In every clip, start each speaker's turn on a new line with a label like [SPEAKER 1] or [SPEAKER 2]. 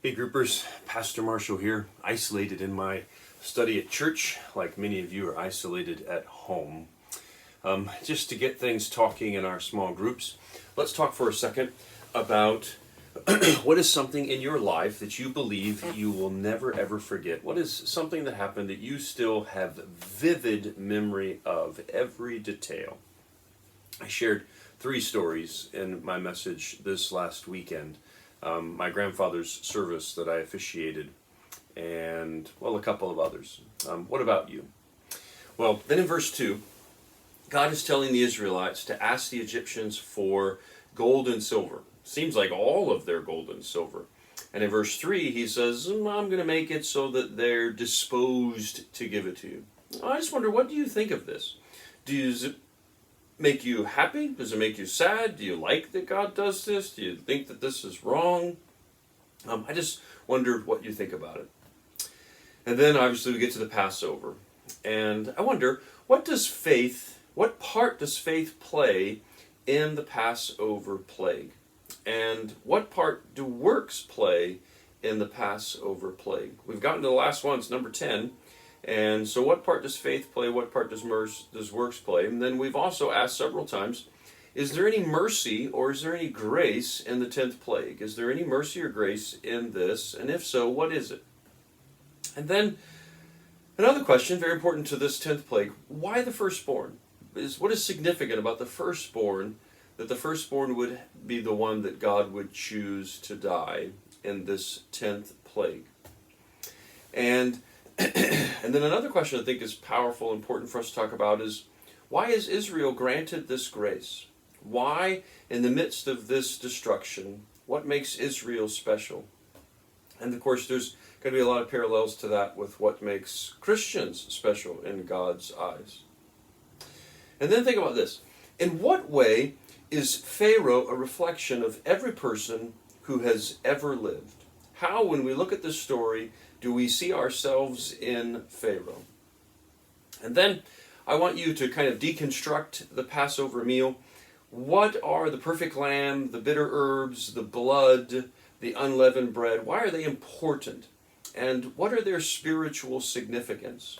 [SPEAKER 1] Hey groupers, Pastor Marshall here, isolated in my study at church, like many of you are isolated at home. Just to get things talking in our small groups, let's talk for a second about what is something in your life that you believe you will never ever forget. What is something that happened that you still have vivid memory of, every detail? I shared 3 stories in my message this last weekend. My grandfather's service that I officiated, and, well, a couple of others. What about you? Well, then in verse 2, God is telling the Israelites to ask the Egyptians for gold and silver. Seems like all of their gold and silver. And in verse 3, he says, I'm going to make it so that they're disposed to give it to you. I just wonder, what do you think of this? Does it make you happy? Does it make you sad? Do you like that God does this? Do you think that this is wrong? I just wondered what you think about it. And then obviously we get to the Passover. And I wonder, what part does faith play in the Passover plague? And what part do works play in the Passover plague? We've gotten to the last one, it's number 10. And so what part does faith play? What part does works play? And then we've also asked several times, is there any mercy or is there any grace in the 10th plague? Is there any mercy or grace in this? And if so, what is it? And then another question, very important to this 10th plague, why the firstborn? What is significant about the firstborn, that the firstborn would be the one that God would choose to die in this 10th plague? And then another question I think is powerful, important for us to talk about is, why is Israel granted this grace? Why, in the midst of this destruction, what makes Israel special? And of course, there's going to be a lot of parallels to that with what makes Christians special in God's eyes. And then think about this. In what way is Pharaoh a reflection of every person who has ever lived? How, when we look at this story, do we see ourselves in Pharaoh? And then I want you to kind of deconstruct the Passover meal. What are the perfect lamb, the bitter herbs, the blood, the unleavened bread? Why are they important? And what are their spiritual significance?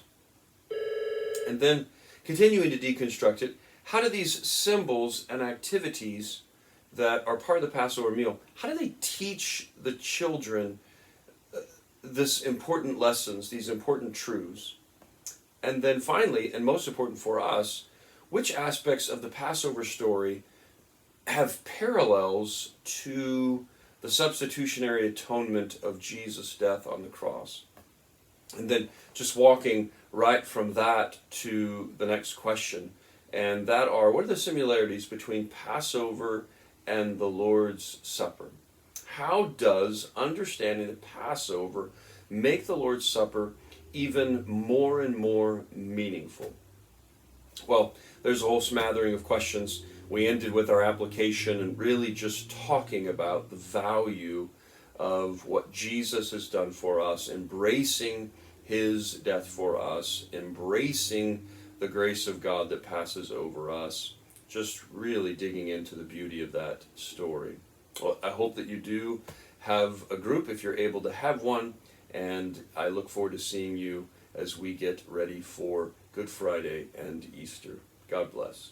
[SPEAKER 1] And then, continuing to deconstruct it, how do these symbols and activities that are part of the Passover meal, how do they teach the children this important lessons, these important truths? And then finally, and most important for us, which aspects of the Passover story have parallels to the substitutionary atonement of Jesus' death on the cross? And then just walking right from that to the next question, and that are, what are the similarities between Passover and the Lord's Supper? How does understanding the Passover make the Lord's Supper even more and more meaningful? Well, there's a whole smattering of questions. We ended with our application and really just talking about the value of what Jesus has done for us, embracing his death for us, embracing the grace of God that passes over us, just really digging into the beauty of that story. Well, I hope that you do have a group if you're able to have one, and I look forward to seeing you as we get ready for Good Friday and Easter. God bless.